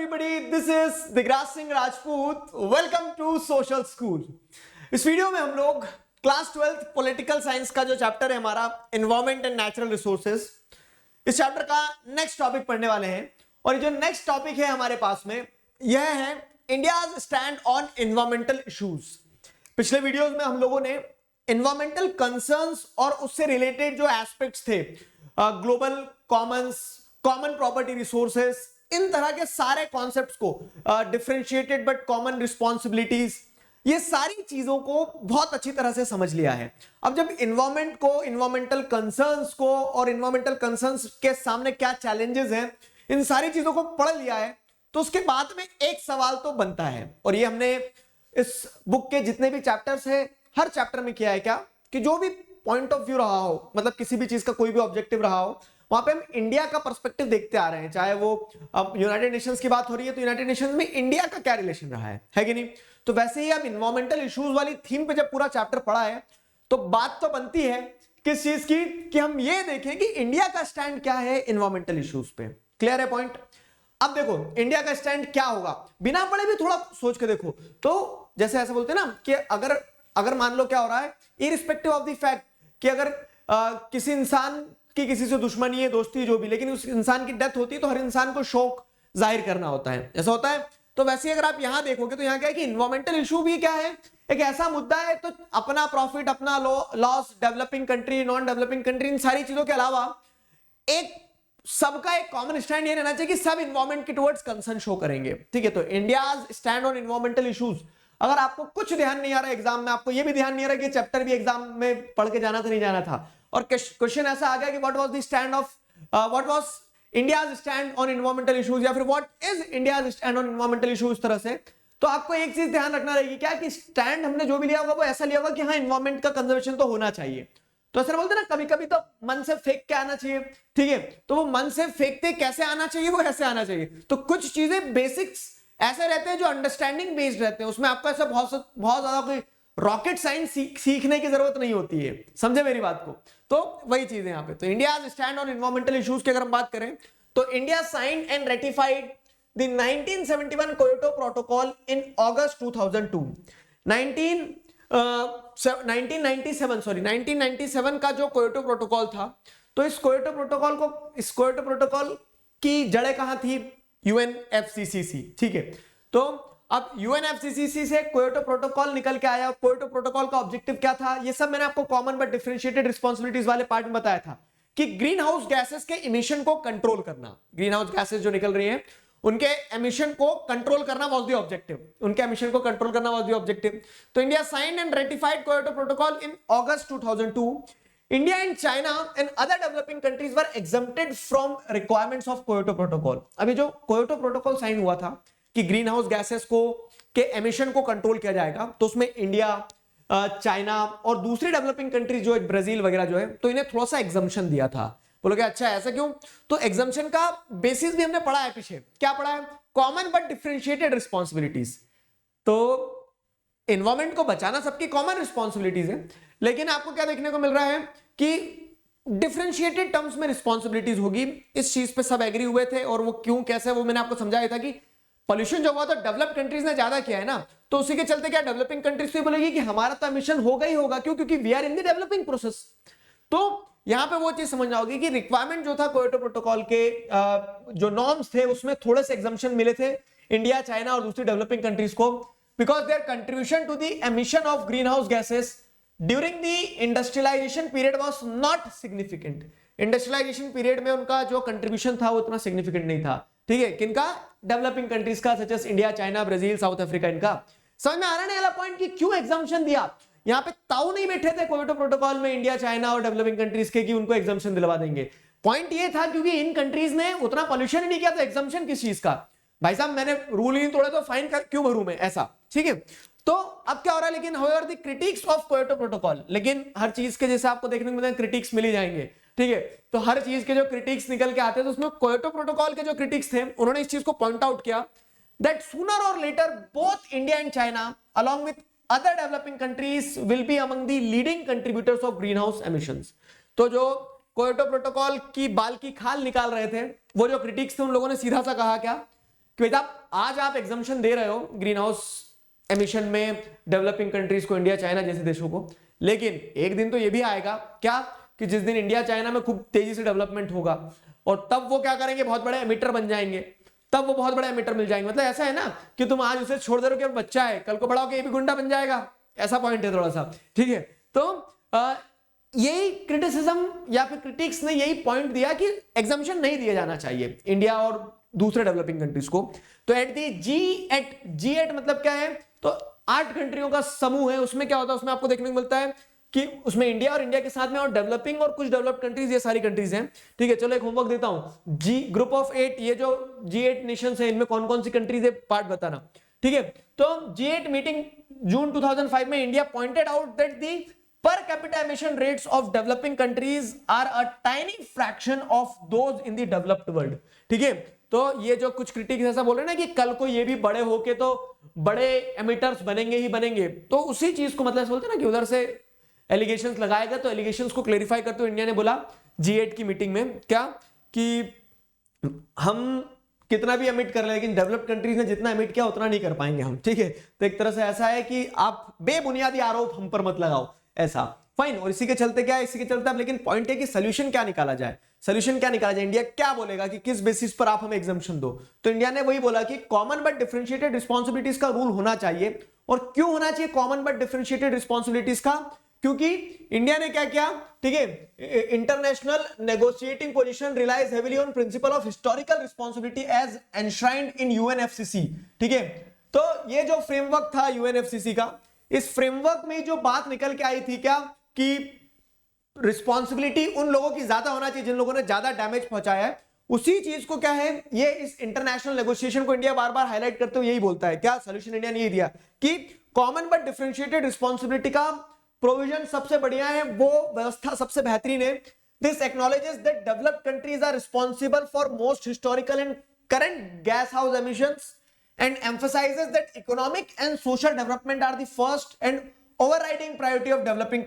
everybody, this is Digraj Singh Rajput. Welcome to social school. इस video में हम लोग क्लास 12th पॉलिटिकल साइंस का जो चैप्टर है हमारा एनवायरमेंट एंड नेचुरल रिसोर्सेज, इस चैप्टर का नेक्स्ट टॉपिक पढ़ने वाले हैं. और जो नेक्स्ट टॉपिक है हमारे पास में यह है India's stand on environmental issues. पिछले वीडियोस में हम लोगों ने एनवायरमेंटल कंसर्न्स और उससे रिलेटेड जो एस्पेक्ट्स थे, global commons, common property resources, इन तरह के सारे कॉन्सेप्ट्स को, डिफरेंशिएटेड बट कॉमन रिस्पॉन्सिबिलिटीज, ये सारी चीजों को बहुत अच्छी तरह से समझ लिया है. अब जब इन्वायरमेंट को, इन्वायरमेंटल कंसर्न्स को और इन्वायरमेंटल कंसर्न्स के सामने क्या चैलेंजेस हैं, इन सारी चीजों को पढ़ लिया है, तो उसके बाद में एक सवाल तो बनता है. और ये हमने इस बुक के जितने भी चैप्टर्स हैं, हर चैप्टर में किया है क्या कि जो भी पॉइंट ऑफ व्यू रहा हो, मतलब किसी भी चीज का कोई भी ऑब्जेक्टिव रहा हो, वहां पे हम इंडिया का पर्सपेक्टिव देखते आ रहे हैं. चाहे वो अब यूनाइटेड नेशंस की बात हो रही है तो यूनाइटेड नेशंस में इंडिया का क्या रिलेशन रहा है कि नहीं. तो वैसे ही अब इन्वायरमेंटल इश्यूज वाली थीम पे जब पूरा चैप्टर पढ़ा है तो बात तो बनती है किस चीज की कि हम ये देखें कि इंडिया का स्टैंड क्या है इन्वायरमेंटल इश्यूज पे. क्लियर है पॉइंट? अब देखो इंडिया का स्टैंड क्या होगा, बिना पढ़े भी थोड़ा सोच के देखो. तो जैसे ऐसा बोलते हैं ना कि अगर मान लो क्या हो रहा है, इरिस्पेक्टिव ऑफ द फैक्ट कि अगर किसी इंसान की किसी से दुश्मनी है, दोस्ती, जो भी, लेकिन उस इंसान की डेथ होती है तो हर इंसान को शोक जाहिर करना होता है, ऐसा होता है. तो वैसे अगर आप यहां देखोगे तो यहां क्या है कि इन्वायरमेंटल इशू भी क्या है, एक ऐसा मुद्दा है. तो अपना प्रॉफिट, अपना loss, developing country, non developing country, इन सारी चीजों के अलावा एक सबका एक कॉमन स्टैंड ये रहना चाहिए कि सब इन्वायरमेंट के टुवर्ड्स कंसर्न शो करेंगे. ठीक है, तो India's stand on environmental issues. अगर आपको कुछ ध्यान नहीं आ रहा एग्जाम में, आपको ये भी ध्यान नहीं आ रहा कि चैप्टर भी एग्जाम में पढ़ के जाना था नहीं जाना था, और क्वेश्चन ऐसा आ गया कि what was the stand of, what was India's stand on environmental issues, या फिर what is India's stand on environmental issues, इस तरह से, तो आपको एक चीज ध्यान रखना रहेगी क्या कि स्टैंड हमने जो भी लिया होगा वो ऐसा लिया होगा कि हाँ एनवायरमेंट का कंजर्वेशन तो होना चाहिए. तो ऐसा बोलते ना कभी कभी तो मन से फेंक के आना चाहिए. ठीक है, तो वो मन से फेंकते कैसे आना चाहिए, वो ऐसे आना चाहिए. तो कुछ चीजें बेसिक्स ऐसे रहते हैं जो अंडरस्टैंडिंग बेस्ड रहते हैं, उसमें आपको ऐसा बहुत ज्यादा कोई रॉकेट साइंस सीखने की जरूरत नहीं होती है. समझे मेरी बात को? तो वही चीज है यहाँ पे. तो India stand on environmental issues की अगर हम बात करें तो India signed and ratified the 1971 Kyoto Protocol in August 2002. 1997 का जो क्योटो प्रोटोकॉल था, तो इस क्योटो प्रोटोकॉल की जड़ें कहां थी? यूएनएफसीसीसी. ठीक है, तो अब यूएनएफसीसीसी से क्योटो प्रोटोकॉल निकल के आया. क्योटो प्रोटोकॉल का ऑब्जेक्टिव क्या था, ये सब मैंने आपको कॉमन बट डिफरेंशिएटेड रिस्पांसिबिलिटीज वाले पार्ट में बताया था कि ग्रीन हाउस गैसेस के इमिशन को कंट्रोल करना. ग्रीन हाउस गैसेस जो निकल रही हैं उनके एमिशन को कंट्रोल करना वाज द ऑब्जेक्टिव. उनके एमिशन को कंट्रोल करना वाज द ऑब्जेक्टिव. तो India signed and ratified Kyoto Protocol in August 2002. India and China and other developing countries were exempted from requirements of Kyoto Protocol. अभी जो Kyoto Protocol sign हुआ था कि green house gases को के emission को control किया जाएगा, तो उसमें इंडिया, चाइना और दूसरी डेवलपिंग कंट्रीज जो है, ब्राजील वगैरह जो है, तो इन्हें थोड़ा सा एग्जम्पशन दिया था. बोलोगे अच्छा ऐसा क्यों? तो एग्जम्पशन का बेसिस भी हमने पढ़ा है पीछे. क्या पढ़ा है? Common but differentiated responsibilities. तो एनवायरमेंट को बचाना सबकी कॉमन रिस्पॉन्सिबिलिटीज है, लेकिन आपको क्या देखने को मिल रहा है कि डिफरेंशिएटेड टर्म्स में रिस्पॉन्सिबिलिटीज होगी. इस चीज पे सब एग्री हुए थे, और वो क्यों, कैसे, वो मैंने आपको समझाया था कि पॉल्यूशन जो हुआ तो डेवलप्ड कंट्रीज ने ज्यादा किया है ना, तो उसी के चलते क्या डेवलपिंग कंट्रीज तो बोलेगी कि हमारा तो एमिशन होगा ही होगा. क्यों? क्योंकि we are in the developing process. तो यहां पे वो चीज समझना होगी कि रिक्वायरमेंट जो था क्योटो प्रोटोकॉल के जो नॉर्म्स थे उसमें थोड़े से एग्जम्पशन मिले थे इंडिया, चाइना और दूसरी डेवलपिंग कंट्रीज को, because their contribution to the emission of greenhouse gases during the industrialisation period was not significant. Industrialisation period में उनका जो कंट्रीब्यूशन था वो उतना सिग्निफिकेंट नहीं था. ठीक है, किनका? डेवलपिंग कंट्रीज का, such as India, China, Brazil, South Africa. इनका समझ में आ रहा है वाला पॉइंट कि क्यों एग्जम्पशन दिया. यहां पे ताऊ नहीं बैठे थे क्योटो प्रोटोकॉल में इंडिया, चाइना और डेवलपिंग कंट्रीज के कि उनको एग्जम्पशन दिलवा देंगे. पॉइंट ये था क्योंकि इन कंट्रीज ने उतना पॉल्यूशन ही नहीं किया, तो एग्जम्पशन किस चीज का? भाई साहब मैंने रूल ही नहीं तोड़ा तो फाइन क्यों भरूं मैं, ऐसा. ठीक है, तो अब क्या हो रहा है, लेकिन however the critics of Kyoto protocol, लेकिन हर चीज के जैसे आपको देखने को मिलता है क्रिटिक्स मिल ही जाएंगे. ठीक है, तो हर चीज के जो क्रिटिक्स निकल के आते हैं, तो उसमें क्योटो प्रोटोकॉल के जो क्रिटिक्स थे उन्होंने इस चीज को पॉइंट आउट किया that sooner or later both India and China along with other developing countries will be among the leading contributors of greenhouse emissions. तो जो क्योटो प्रोटोकॉल की बाल की खाल निकाल रहे थे वो जो क्रिटिक्स थे उन लोगों ने सीधा सा कहा क्या कि भाई साहब आज आप एग्जम्पशन दे रहे हो ग्रीन हाउस एमिशन में डेवलपिंग कंट्रीज को, इंडिया चाइना जैसे देशों को, लेकिन एक दिन तो ये भी आएगा क्या कि जिस दिन इंडिया चाइना में खूब तेजी से डेवलपमेंट होगा और तब वो क्या करेंगे, बहुत बड़े एमिटर बन जाएंगे, तब वो बहुत बड़े एमिटर मिल जाएंगे। मतलब ऐसा है ना कि तुम आज उसे छोड़ दे रहे हो कि बच्चा है, कल को बड़ा होकर ये भी गुंडा बन जाएगा, ऐसा पॉइंट है थोड़ा सा, ठीक है। तो यही क्रिटिसिज्म या फिर क्रिटिक्स ने यही पॉइंट दिया कि एग्जम्पशन नहीं दिया जाना चाहिए इंडिया और दूसरे डेवलपिंग कंट्रीज को। तो एट दी G8 मतलब क्या है, तो 8 कंट्रियों का समूह है। उसमें क्या होता है, उसमें आपको देखने को मिलता है कि उसमें इंडिया और इंडिया के साथ में और डेवलपिंग और कुछ डेवलप्ड कंट्रीज, ये सारी कंट्रीज हैं, ठीक है। चलो एक होमवर्क देता हूं, ग्रुप ऑफ 8, ये जो G8 नेशंस हैं इनमें कौन कौन सी कंट्रीज है पार्ट बताना, ठीक है। तो G8 मीटिंग जून 2005 में India pointed out that the per capita emission rates of developing countries are a tiny fraction of those in the developed world, ठीक है। तो ये जो कुछ क्रिटिक्स ऐसा बोल रहे हैं ना कि कल को ये भी बड़े होके तो बड़े एमिटर्स बनेंगे ही बनेंगे, तो उसी चीज को मतलब बोलते हैं ना कि उधर से एलिगेशंस लगाएगा। तो एलिगेशंस को क्लेरिफाई करते हुए इंडिया ने बोला G8 की मीटिंग में क्या कि हम कितना भी एमिट कर ले, लेकिन डेवलप्ड कंट्रीज ने जितना एमिट किया उतना नहीं कर पाएंगे हम, ठीक है। तो एक तरह से ऐसा है कि आप बेबुनियादी आरोप हम पर मत लगाओ, ऐसा फाइन। और इसी के चलते क्या है, इसी के चलते अब लेकिन पॉइंट है कि सोल्यूशन क्या निकाला जाए, सोल्यूशन क्या निकाला जाए, इंडिया क्या बोलेगा कि किस बेसिस पर आप हमें एग्जम्पशन दो। तो इंडिया ने वही बोला कि कॉमन बट डिफरेंशिएटेड रिस्पांसिबिलिटीज का रूल होना चाहिए। और क्यों होना चाहिए कॉमन बट डिफरेंशिएटेड रिस्पांसिबिलिटीज का, क्योंकि इंडिया ने क्या किया, ठीक है, international negotiating position relies heavily on principle of historical responsibility as enshrined in UNFCCC, ठीक है। तो ये जो फ्रेमवर्क था यूएनएफसीसी का, इस फ्रेमवर्क में जो बात निकल के आई थी क्या कि रिस्पांसिबिलिटी उन लोगों की ज्यादा होना चाहिए जिन लोगों ने ज्यादा डैमेज पहुंचाया है। उसी चीज को क्या है, ये इस इंटरनेशनल नेगोशिएशन को इंडिया बार बार हाईलाइट करते हुए यही बोलता है, क्या सोल्यूशन इंडिया ने ये दिया कि कॉमन बट डिफरेंशिएटेड रिस्पांसिबिलिटी का प्रोविजन सबसे बढ़िया है, वो व्यवस्था सबसे बेहतरीन है। This acknowledges that developed countries are responsible for most historical and current gas house emissions and emphasizes that economic and social development are the first and overriding priority of developing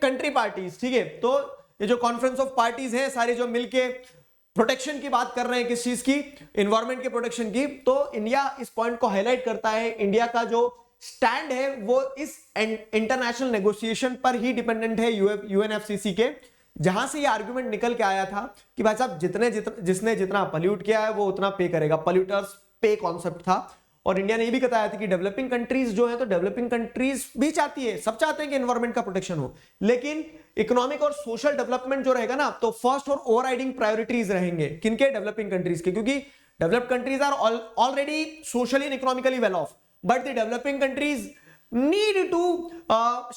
country parties, ठीक है। तो ये जो conference of parties हैं सारे जो मिलके protection की बात कर रहे हैं, किस चीज की, एनवायरमेंट के प्रोटेक्शन की, तो इंडिया इस पॉइंट को हाईलाइट करता है। इंडिया का जो स्टैंड है वो इस इंटरनेशनल नेगोशिएशन पर ही डिपेंडेंट है, यूएनएफसीसी के, जहां से ये आर्गुमेंट निकल के आया था कि भाई साहब जिसने जितना पॉल्यूट किया है वो उतना पे करेगा, पॉल्यूटर्स पे कॉन्सेप्ट था। और इंडिया ने ये भी बताया था कि डेवलपिंग कंट्रीज जो है, तो डेवलपिंग कंट्रीज भी चाहती है, सब चाहते हैं कि एनवायरमेंट का प्रोटेक्शन हो, लेकिन इकोनॉमिक और सोशल डेवलपमेंट जो रहेगा ना, तो फर्स्ट और ओवरराइडिंग प्रायोरिटीज रहेंगे किनके, डेवलपिंग कंट्रीज के, क्योंकि developed countries are already socially and economically well off, but the developing countries need to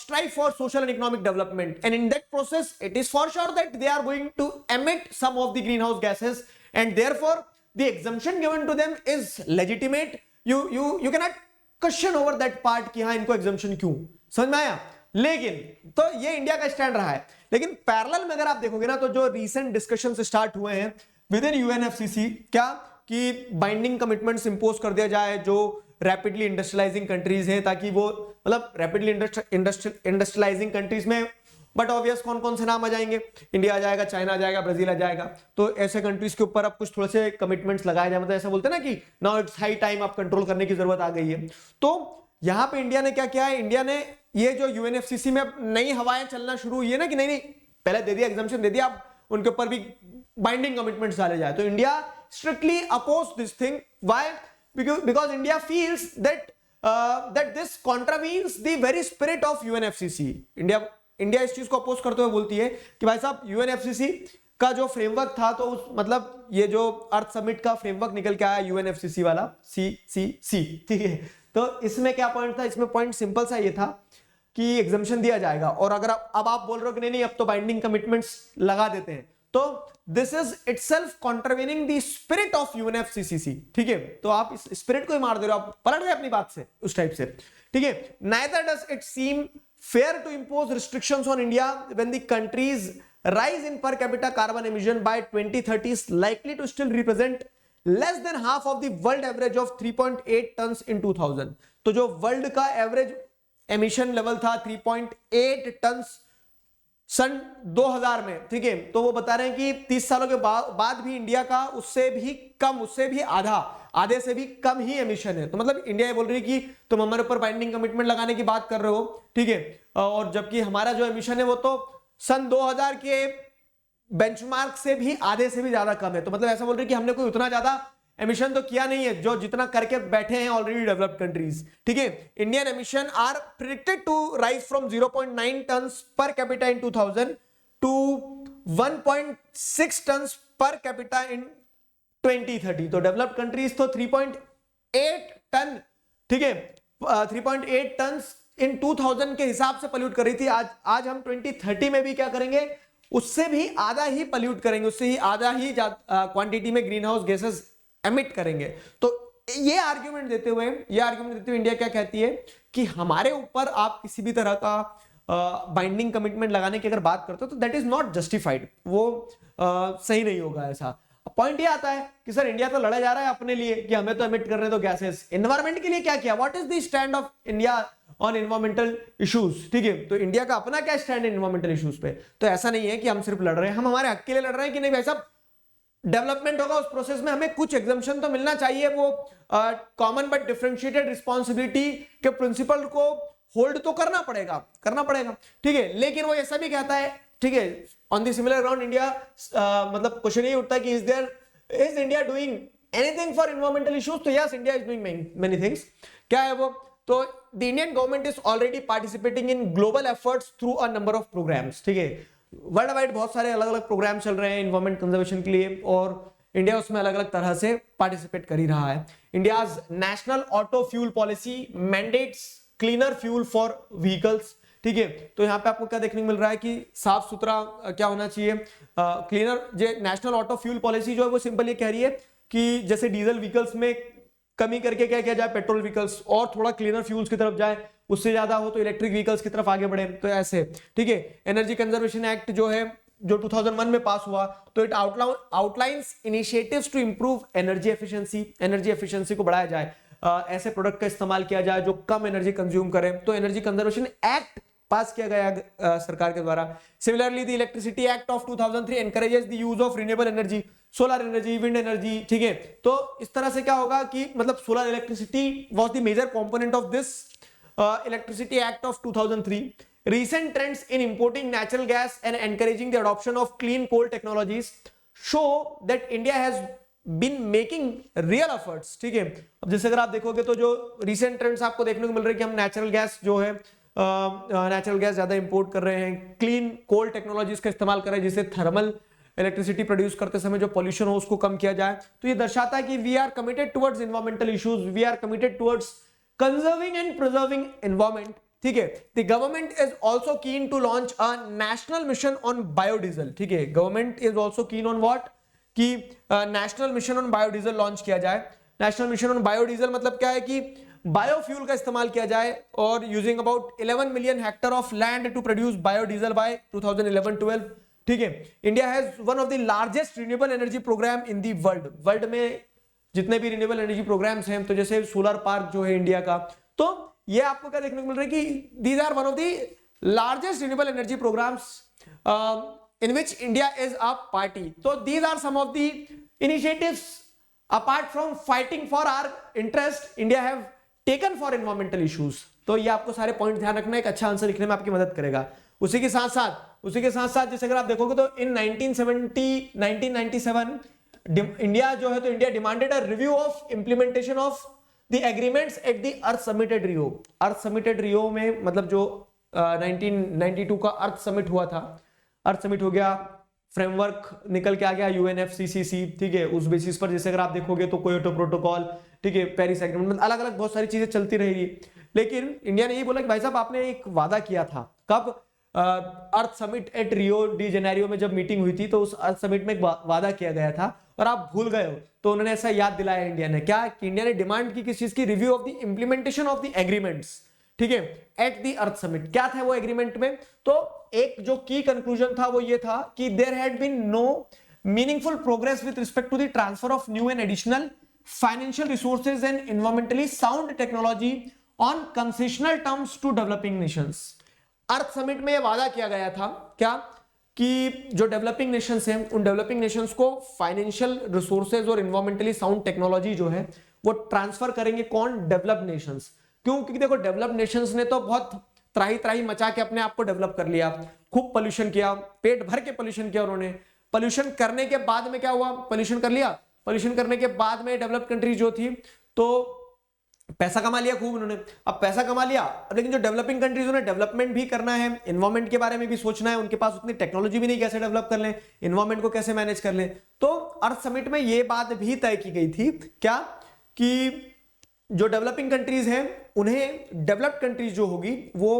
strive for social and economic development, and in that process it is for sure that they are going to emit some of the greenhouse gases, and therefore the exemption given to them is legitimate. You cannot question over that part कि हाँ इनको exemption क्यों, समझ में आया। लेकिन तो ये इंडिया का स्टैंड रहा है, लेकिन पैरेलल में अगर आप देखोगे ना, तो जो रीसेंट डिस्कशंस स्टार्ट हुए हैं विद इन यूएनएफसीसी, क्या कि बाइंडिंग कमिटमेंट्स इंपोज कर दिया जाए जो रैपिडली इंडस्ट्रियलाइजिंग कंट्रीज हैं, ताकि वो मतलब रैपिडली इंडस्ट्रियलाइजिंग कंट्रीज में बट ऑब्वियस कौन कौन से नाम आ जाएंगे, इंडिया आ जाएगा, चाइना आ जाएगा, ब्राजील आ जाएगा। तो ऐसे कंट्रीज के ऊपर अब कुछ थोड़े से कमिटमेंट्स लगाए जाए, मतलब ऐसा बोलते हैं ना कि नाउ इट्स हाई टाइम, आप कंट्रोल करने की जरूरत आ गई है। तो यहां पे इंडिया ने क्या किया है, इंडिया ने ये जो यूएनएफसीसी में नई हवाएं चलना शुरू हुई है ना कि नहीं पहले दे दिया एग्जम्पशन दे दिया, अब उनके ऊपर भी बाइंडिंग कमिटमेंट्स डाले जाए। तो India strictly oppose this thing, why, because India feels that this contravenes the very spirit of UNFCCC. India इस चीज को अपोज करते हुए बोलती है कि भाई साहब यूएनएफसीसी का जो फ्रेमवर्क था, तो उस मतलब ये जो अर्थ समिट का फ्रेमवर्क निकल के आया यूएनएफसीसी वाला CCC, ठीक है। तो इसमें क्या पॉइंट था, इसमें पॉइंट सिंपल सा ये था कि एग्जम्पशन दिया जाएगा, और अगर अब आप बोल रहे हो कि नहीं अब तो बाइंडिंग कमिटमेंट्स लगा देते हैं, तो this is itself contravening the spirit of UNFCC, ठीक है। तो आप इस स्पिरिट को ही मार दे रहे हो, आप पलट गए अपनी बात से उस टाइप से, ठीक है। Neither does it seem fair to impose restrictions on India when the country's rise in per capita carbon emission by 2030 is likely to still represent less than half of the world average of 3.8 tons in 2000। तो जो world का average emission level था 3.8 turns सन 2000 में, ठीक है, तो वो बता रहे हैं कि 30 सालों के बाद भी इंडिया का उससे भी कम, उससे भी आधे से भी कम ही एमिशन है। तो मतलब इंडिया ये बोल रही है कि तुम हमारे ऊपर बाइंडिंग कमिटमेंट लगाने की बात कर रहे हो, ठीक है, और जबकि हमारा जो एमिशन है वो तो सन 2000 के बेंचमार्क से भी आधे से भी ज्यादा कम है। तो मतलब ऐसा बोल रही है कि हमने कोई उतना ज्यादा एमिशन तो किया नहीं है जो जितना करके बैठे हैं ऑलरेडी डेवलप्ड कंट्रीज, ठीक है। Indian emission are predicted to rise from 0.9 tonnes per capita in 2000 to 1.6 tonnes per capita in 2030। तो डेवलप्ड कंट्रीज तो 3.8 टन, ठीक है, 3.8 टन इन 2000 के हिसाब से पोल्यूट कर रही थी। आज हम 2030 में भी क्या करेंगे, उससे भी आधा ही पोल्यूट करेंगे, उससे ही आधा ही क्वांटिटी में ग्रीन हाउस गैसेस एमिट करेंगे। तो ये आर्ग्यूमेंट देते हुए इंडिया क्या कहती है कि हमारे ऊपर आप किसी भी तरह का बाइंडिंग कमिटमेंट लगाने की अगर बात करते हो तो दैट इज नॉट जस्टिफाइड, वो सही नहीं होगा। ऐसा पॉइंट ये आता है कि सर इंडिया तो लड़ा जा रहा है अपने लिए कि हमें तो एमिट करने दो गैसेस, एनवायरमेंट के लिए क्या किया, what is the stand of India on environmental issues, ठीक है। तो इंडिया का अपना क्या स्टैंड है एनवायरमेंटल इश्यूज पे। तो ऐसा नहीं है कि हम सिर्फ लड़ रहे हैं, हम हमारे हक के लिए लड़ रहे हैं कि नहीं भाई साहब, डेवलपमेंट होगा उस प्रोसेस में हमें कुछ एग्जम्पशन तो मिलना चाहिए, वो कॉमन बट डिफरेंशिएटेड रिस्पॉन्सिबिलिटी के प्रिंसिपल को होल्ड तो करना पड़ेगा, ठीक है। लेकिन वो ऐसा भी कहता है, ठीक है, on the similar ground India, मतलब क्वेश्चन ये उठता है कि is India doing anything for environmental issues. तो yes, India is doing many things. क्या है वो, तो the Indian government is already participating in global efforts through a number of programmes, ठीक है। वर्ल्ड वाइड बहुत सारे अलग अलग प्रोग्राम चल रहे हैं इन्वायरमेंट कंजर्वेशन के लिए और इंडिया उसमें अलग अलग तरह से पार्टिसिपेट कर ही रहा है। India's national auto fuel policy mandates cleaner fuel for vehicles, ठीक है। तो यहाँ पे आपको क्या देखने को मिल रहा है कि साफ सुथरा क्या होना चाहिए, क्लीनर। जो नेशनल ऑटो फ्यूल पॉलिसी जो है वो सिंपल ये कह रही है कि जैसे डीजल व्हीकल्स में कमी करके क्या किया जाए, पेट्रोल व्हीकल्स और थोड़ा क्लीनर फ्यूल्स की तरफ जाए, उससे ज्यादा हो तो इलेक्ट्रिक व्हीकल्स की तरफ आगे बढ़े, तो ऐसे, ठीक है। एनर्जी कंजर्वेशन एक्ट जो है जो 2001 में पास हुआ, तो it outlines initiatives to improve energy efficiency को बढ़ाया जाए, ऐसे प्रोडक्ट का इस्तेमाल किया जाए जो कम एनर्जी कंज्यूम करें। तो एनर्जी कंजर्वेशन एक्ट पास किया गया सरकार के द्वारा। Similarly the electricity act of 2003 encourages the use of renewable energy, solar energy, wind energy, ठीक है। तो इस तरह से क्या होगा कि मतलब solar electricity was the major component of this electricity act of 2003. Recent trends in importing natural gas and encouraging the adoption of clean coal technologies show that India has been making real efforts, ठीक है। अब जैसे अगर आप देखोगे तो जो recent trends आपको देखने को मिल रहे हैं कि हम नेचुरल गैस जो है नेचुरल गैस ज्यादा इंपोर्ट कर रहे हैं, क्लीन कोल टेक्नोलॉजीज का इस्तेमाल कर रहे हैं जिससे थर्मल इलेक्ट्रिसिटी प्रोड्यूस करते समय जो पॉल्यूशन हो उसको कम किया जाए। तो ये दर्शाता है कि we are committed towards environmental issues, we are committed towards conserving and preserving environment, ठीक है। The government is also keen to launch a national mission on biodiesel, ठीक है। Government is also keen on what कि national mission on biodiesel launch किया जाए। National mission on biodiesel मतलब क्या है कि बायोफ्यूल का इस्तेमाल किया जाए और using about 11 million hectare of land to produce biodiesel by 2011-12, ठीक है। India has one of the largest renewable energy programme in the world में जितने भी रिन्यूएबल एनर्जी प्रोग्राम्स हैं, तो जैसे सोलर पार्क जो है इंडिया का, तो ये आपको क्या देखने को मिल रहा है कि these are one of the largest renewable energy programmes in which India is a party. तो these are some of the initiatives apart from fighting for our interest India have taken for environmental issues. तो ये आपको सारे point ध्यान रखना, एक अच्छा answer लिखने में आपकी मदद करेगा। उसी के साथ साथ जैसे अगर आप देखोगे तो इन 1997 इंडिया जो है तो India demanded a review of implementation of the agreements at the earth summit at Rio. Earth summit at Rio में मतलब जो 1992 का अर्थ समिट हुआ था, अर्थ समिट हो गया, फ्रेमवर्क निकल के आ गया UNFCCC, ठीक है। उस बेसिस पर जैसे अगर आप देखोगे तो क्योटो प्रोटोकॉल, ठीक है, पेरिस एग्रीमेंट, मतलब अलग अलग बहुत सारी चीजें चलती रहेगी। लेकिन इंडिया ने यही बोला कि भाई साहब आपने एक वादा किया था, कब, earth summit at Rio de Janeiro में जब मीटिंग हुई थी तो उस अर्थ समिट में एक वादा किया गया था और आप भूल गए हो। तो उन्होंने ऐसा याद दिलाया इंडिया ने, क्या कि इंडिया ने डिमांड की किस चीज की, review of the implementation of the agreements, ठीक है, एट द अर्थ समिट। क्या था वो एग्रीमेंट में, तो एक जो की कंक्लूजन था वो ये था कि there had been no meaningful progress with respect to the transfer of new and additional financial resources and environmentally sound technology on concessional terms to developing nations. Earth summit में वादा किया गया था क्या कि जो डेवलपिंग नेशंस हैं उन डेवलपिंग नेशंस को फाइनेंशियल रिसोर्सेज और इन्वायरमेंटली साउंड टेक्नोलॉजी जो है वो ट्रांसफर करेंगे कौन? Developed Nations. क्यों? क्योंकि देखो डेवलप्ड नेशंस ने तो बहुत त्राही त्राही मचा के अपने आप को डेवलप कर लिया, खूब पोल्यूशन किया, पेट भर के पोल्यूशन किया उन्होंने। पोल्यूशन करने के बाद में क्या हुआ? पोल्यूशन कर लिया, पोल्यूशन करने के बाद में डेवलप्ड कंट्री जो थी तो पैसा कमा लिया खूब उन्होंने। अब पैसा कमा लिया, लेकिन जो डेवलपिंग कंट्रीज उन्हें डेवलपमेंट भी करना है, एनवायरमेंट के बारे में भी सोचना है, उनके पास उतनी टेक्नोलॉजी भी नहीं कैसे डेवलप कर लें, एनवायरमेंट को कैसे मैनेज कर लें। तो अर्थ समिट में ये बात भी तय की गई थी क्या कि जो डेवलपिंग कंट्रीज हैं उन्हें डेवलप्ड कंट्रीज जो होगी वो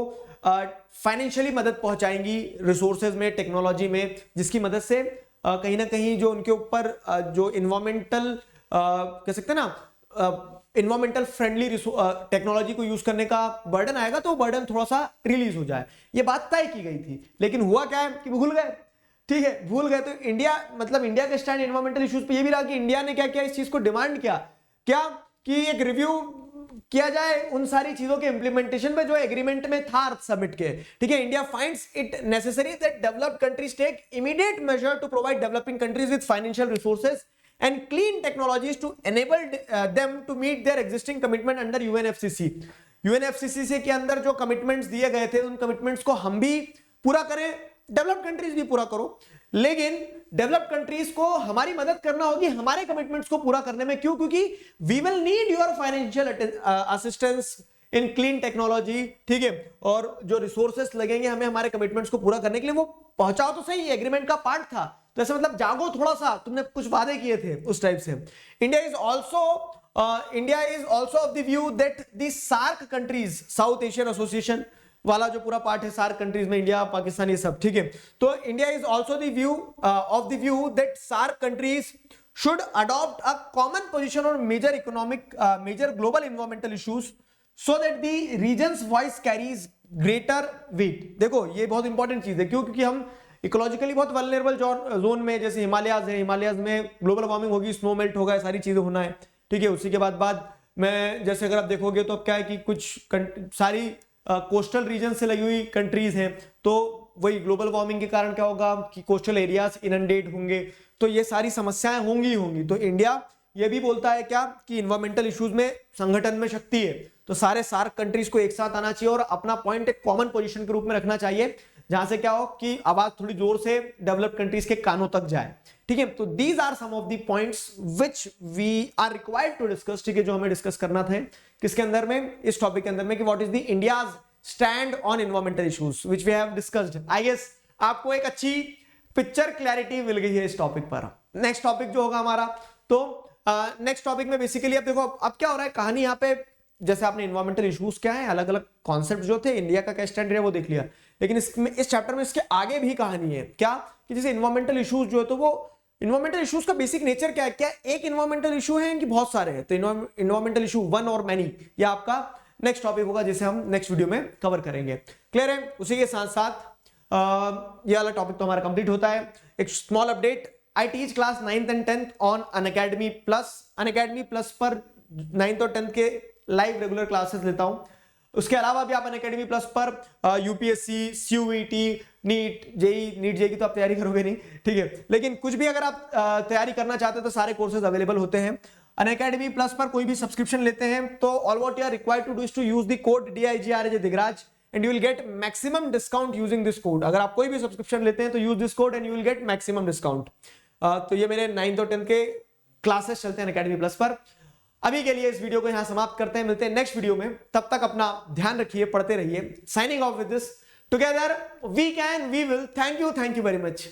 फाइनेंशियली मदद पहुंचाएंगी रिसोर्सेज में, टेक्नोलॉजी में, जिसकी मदद से कहीं ना कहीं जो उनके ऊपर जो इन्वायरमेंटल कह सकते हैं ना इन्वायरमेंटल फ्रेंडली टेक्नोलॉजी को यूज करने का बर्डन आएगा तो बर्डन थोड़ा सा रिलीज हो जाए, ये बात तय की गई थी। लेकिन हुआ क्या है कि भूल गए, ठीक है, भूल गए। तो इंडिया मतलब इंडिया का स्टैंड इन्वायरमेंटल इश्यूज पे ये भी रहा कि इंडिया ने क्या किया, इस चीज को डिमांड किया क्या कि एक रिव्यू किया जाए उन सारी चीजों के इंप्लीमेंटेशन पे जो एग्रीमेंट में था अर्थ समिट के, ठीक है। India finds it necessary that developed countries take immediate measure to provide developing countries with financial resources and clean technologies to enable them to meet their existing commitment under UNFCCC। UNFCCC से के अंदर जो commitments दिए गए थे उन commitments को हम भी पूरा करें, डेवलप्ड कंट्रीज भी पूरा करो, लेकिन डेवलप्ड कंट्रीज को हमारी मदद करना होगी हमारे कमिटमेंट्स को पूरा करने में। क्यों? क्योंकि we will need your financial assistance in clean technology, ठीक है, और जो रिसोर्सेस लगेंगे हमें हमारे कमिटमेंट्स को पूरा करने के लिए वो पहुंचाओ तो सही, एग्रीमेंट का पार्ट था। तो ऐसे मतलब जागो थोड़ा सा, तुमने कुछ वादे किए थे उस टाइप से। India is also of the view that the SAARC countries, South Asian association वाला जो पूरा पार्ट है सार्क कंट्रीज में, इंडिया, पाकिस्तान, ये सब, ठीक है। तो India is also of the view that SAARC countries should adopt a common position on major global environmental issues so that the region's voice carries greater weight। देखो ये बहुत इंपॉर्टेंट चीज है। क्यों? क्योंकि हम इकोलॉजिकली बहुत वल्नरेबल जोन में, जैसे हिमालयाज है, हिमालयाज में ग्लोबल वार्मिंग होगी, स्नो मेल्ट होगा, सारी चीजें होना है, ठीक है। उसी के बाद में जैसे अगर आप देखोगे तो क्या है कि कुछ सारी कोस्टल रीजन से लगी हुई कंट्रीज हैं, तो वही ग्लोबल वार्मिंग के कारण क्या होगा कि कोस्टल एरियाज इनंडेट होंगे, तो ये सारी समस्याएं होंगी। तो इंडिया ये भी बोलता है क्या कि इन्वायरमेंटल इश्यूज में संगठन में शक्ति है, तो सारे सार्क कंट्रीज को एक साथ आना चाहिए और अपना पॉइंट एक कॉमन पोजीशन के रूप में रखना चाहिए, जहां से क्या हो कि आवाज थोड़ी जोर से डेवलप्ड कंट्रीज के कानों तक जाए, ठीक है। तो these are some of the points which we are required to discuss, ठीक है, जो हमें डिस्कस करना था किसके अंदर में, इस टॉपिक के अंदर में, कि what is the India's stand on environmental issues which we have discussed. I guess आपको एक अच्छी पिक्चर क्लैरिटी मिल गई है इस टॉपिक पर। नेक्स्ट टॉपिक जो होगा हमारा, तो नेक्स्ट टॉपिक में बेसिकली अब देखो अब क्या हो रहा है, कहानी यहाँ पे जैसे आपने इन्वायरमेंटल इश्यूज क्या है, अलग अलग कॉन्सेप्ट जो थे, इंडिया का क्या स्टैंड है वो देख लिया, लेकिन इस चैप्टर में इसके आगे भी कहानी है क्या कि जैसे इन्वायरमेंटल इश्यूज जो है, तो वो इन्वायरमेंटल इश्यूज का बेसिक नेचर क्या है, क्या एक इन्वायरमेंटल इशू है कि बहुत सारे हैं। तो इन्वायरमेंटल इशू वन और मैनी, यह आपका नेक्स्ट टॉपिक होगा जिसे हम नेक्स्ट वीडियो में कवर करेंगे। क्लियर है? उसी के साथ साथ ये वाला टॉपिक तो हमारा कंप्लीट होता है। एक small update, I teach class 9th and 10th on Unacademy plus पर 9th और 10th के लाइव रेगुलर क्लासेस लेता हूं। उसके अलावा भी आप अनअकैडमी प्लस पर यूपीएससी, सीयूईटी, नीट जेई की तो आप तैयारी करोगे नहीं, ठीक है, लेकिन कुछ भी अगर आप तैयारी करना चाहते हो तो सारे कोर्सेज अवेलेबल होते हैं। अनअकैडमी प्लस पर कोई भी सब्सक्रिप्शन लेते हैं तो all what you are required to do is to use the code DIGRAJ Digraj and you will get maximum discount using this code। अगर आप कोई भी सब्सक्रिप्शन लेते हैं तो use this code and you will get maximum discount। तो ये मेरे 9th और 10th के क्लासेस चलते हैं अनअकैडमी प्लस पर। अभी के लिए इस वीडियो को यहां समाप्त करते हैं, मिलते हैं नेक्स्ट वीडियो में, तब तक अपना ध्यान रखिए, पढ़ते रहिए। Signing off with this, together we can, we will. Thank you very much.